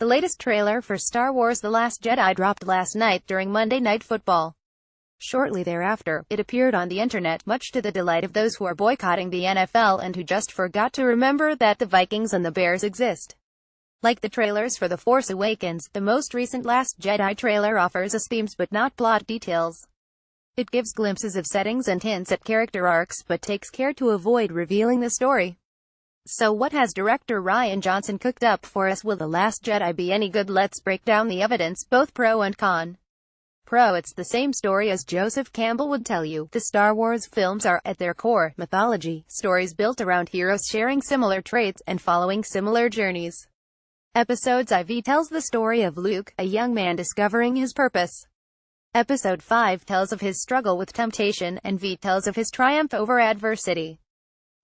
The latest trailer for Star Wars The Last Jedi dropped last night during Monday Night Football. Shortly thereafter, it appeared on the internet, much to the delight of those who are boycotting the NFL and who just forgot to remember that the Vikings and the Bears exist. Like the trailers for The Force Awakens, the most recent Last Jedi trailer offers us themes but not plot details. It gives glimpses of settings and hints at character arcs, but takes care to avoid revealing the story. So what has director Rian Johnson cooked up for us? Will The Last Jedi be any good? Let's break down the evidence, both pro and con. Pro: it's the same story as Joseph Campbell would tell you. The Star Wars films are, at their core, mythology, stories built around heroes sharing similar traits, and following similar journeys. Episodes IV tells the story of Luke, a young man discovering his purpose. Episode 5 tells of his struggle with temptation, and V tells of his triumph over adversity.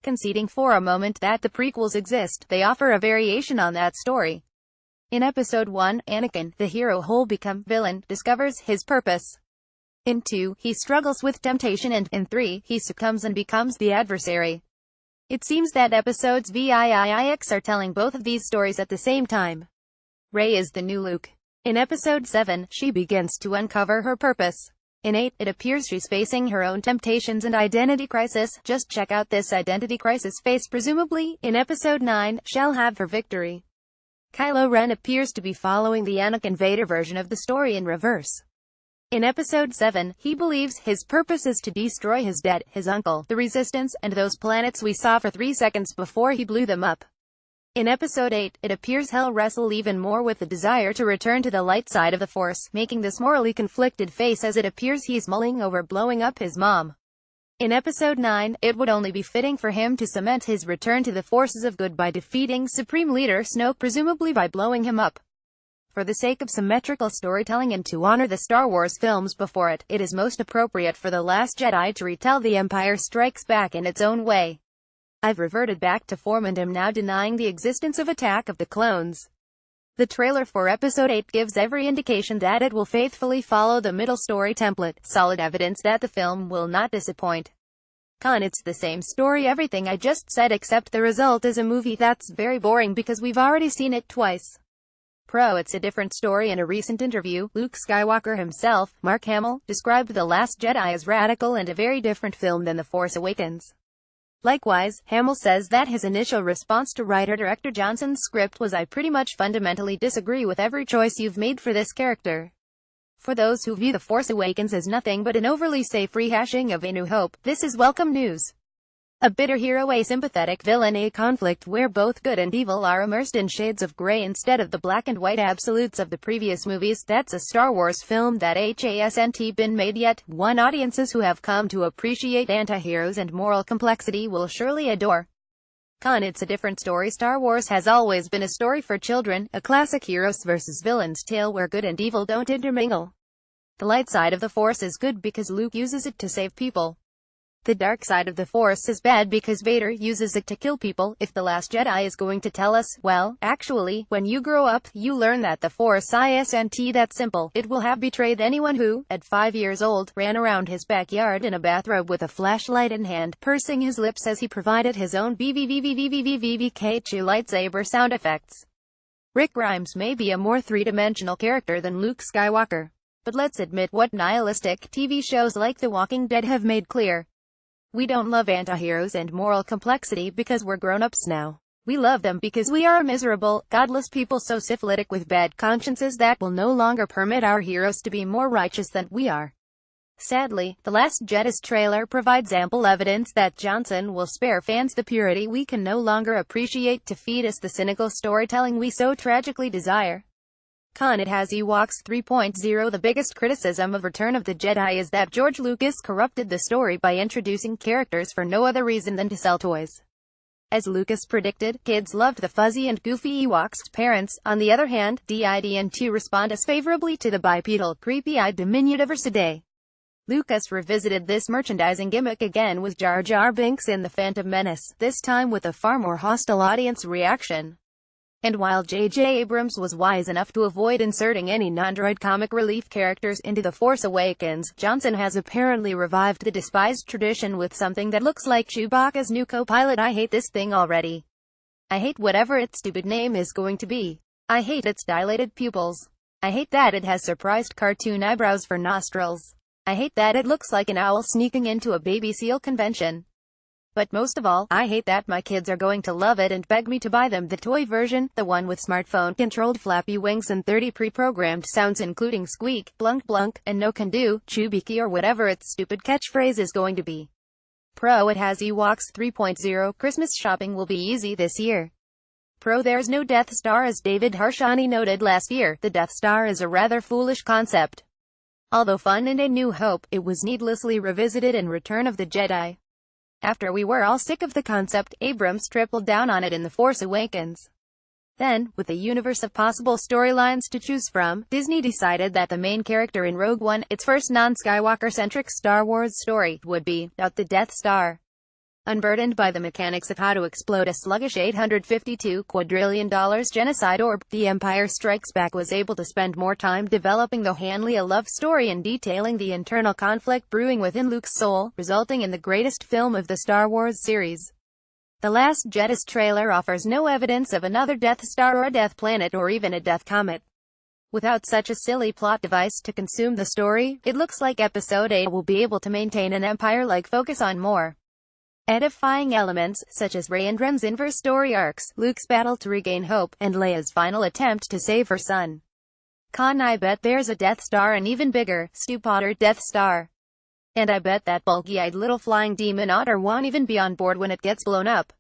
Conceding for a moment that the prequels exist, they offer a variation on that story. In Episode 1, Anakin, the hero who'll become villain, discovers his purpose. In 2, he struggles with temptation, and in 3, he succumbs and becomes the adversary. It seems that episodes VIIX are telling both of these stories at the same time. Rey is the new Luke. In Episode 7, she begins to uncover her purpose. In 8, it appears she's facing her own temptations and identity crisis. Just check out this identity crisis face presumably, in Episode 9, shall have her victory. Kylo Ren appears to be following the Anakin Vader version of the story in reverse. In Episode 7, he believes his purpose is to destroy his dad, his uncle, the Resistance, and those planets we saw for 3 seconds before he blew them up. In Episode 8, it appears he'll wrestle even more with the desire to return to the light side of the Force, making this morally conflicted face as it appears he's mulling over blowing up his mom. In Episode 9, it would only be fitting for him to cement his return to the forces of good by defeating Supreme Leader Snoke, presumably by blowing him up. For the sake of symmetrical storytelling and to honor the Star Wars films before it, it is most appropriate for The Last Jedi to retell The Empire Strikes Back in its own way. I've reverted back to form and am now denying the existence of Attack of the Clones. The trailer for Episode 8 gives every indication that it will faithfully follow the middle story template, solid evidence that the film will not disappoint. Con: it's the same story, everything I just said, except the result is a movie that's very boring because we've already seen it twice. Pro: it's a different story. In a recent interview, Luke Skywalker himself, Mark Hamill, described The Last Jedi as radical and a very different film than The Force Awakens. Likewise, Hamill says that his initial response to writer-director Johnson's script was, "I pretty much fundamentally disagree with every choice you've made for this character." For those who view The Force Awakens as nothing but an overly safe rehashing of A New Hope, this is welcome news. A bitter hero, a sympathetic villain, a conflict where both good and evil are immersed in shades of gray instead of the black and white absolutes of the previous movies. That's a Star Wars film that hasn't been made yet, one audiences who have come to appreciate anti-heroes and moral complexity will surely adore. Con: it's a different story. Star Wars has always been a story for children, a classic heroes versus villains tale where good and evil don't intermingle. The light side of the Force is good because Luke uses it to save people. The dark side of the Force is bad because Vader uses it to kill people. If The Last Jedi is going to tell us, well, actually, when you grow up, you learn that the Force isn't that simple. It will have betrayed anyone who, at 5 years old, ran around his backyard in a bathrobe with a flashlight in hand, pursing his lips as he provided his own BBBBBBBBKchu lightsaber sound effects. Rick Grimes may be a more three-dimensional character than Luke Skywalker. But let's admit what nihilistic TV shows like The Walking Dead have made clear. We don't love anti-heroes and moral complexity because we're grown-ups now. We love them because we are miserable, godless people so syphilitic with bad consciences that will no longer permit our heroes to be more righteous than we are. Sadly, The Last Jedi's trailer provides ample evidence that Johnson will spare fans the purity we can no longer appreciate to feed us the cynical storytelling we so tragically desire. Con: it has Ewoks 3.0. The biggest criticism of Return of the Jedi is that George Lucas corrupted the story by introducing characters for no other reason than to sell toys. As Lucas predicted, kids loved the fuzzy and goofy Ewoks. Parents, on the other hand, didn't respond as favorably to the bipedal, creepy-eyed diminutiversity. Lucas revisited this merchandising gimmick again with Jar Jar Binks in The Phantom Menace, this time with a far more hostile audience reaction. And while J.J. Abrams was wise enough to avoid inserting any non-droid comic relief characters into The Force Awakens, Johnson has apparently revived the despised tradition with something that looks like Chewbacca's new co-pilot. I hate this thing already. I hate whatever its stupid name is going to be. I hate its dilated pupils. I hate that it has surprised cartoon eyebrows for nostrils. I hate that it looks like an owl sneaking into a baby seal convention. But most of all, I hate that my kids are going to love it and beg me to buy them the toy version, the one with smartphone-controlled flappy wings and 30 pre-programmed sounds including squeak, blunk blunk, and no can do, chubiki or whatever its stupid catchphrase is going to be. Pro, it has Ewoks 3.0, Christmas shopping will be easy this year. Pro, there's no Death Star. As David Harshani noted last year, the Death Star is a rather foolish concept. Although fun in A New Hope, it was needlessly revisited in Return of the Jedi. After we were all sick of the concept, Abrams tripled down on it in The Force Awakens. Then, with a universe of possible storylines to choose from, Disney decided that the main character in Rogue One, its first non-Skywalker-centric Star Wars story, would be about the Death Star. Unburdened by the mechanics of how to explode a sluggish $852 quadrillion genocide orb, The Empire Strikes Back was able to spend more time developing the Han Leia love story and detailing the internal conflict brewing within Luke's soul, resulting in the greatest film of the Star Wars series. The Last Jedi's trailer offers no evidence of another Death Star or a Death Planet or even a Death Comet. Without such a silly plot device to consume the story, it looks like Episode 8 will be able to maintain an Empire-like focus on more edifying elements, such as Rey and Rem's inverse story arcs, Luke's battle to regain hope, and Leia's final attempt to save her son. I bet there's a Death Star, an even bigger, stupider Death Star. And I bet that bulky-eyed little flying demon otter won't even be on board when it gets blown up.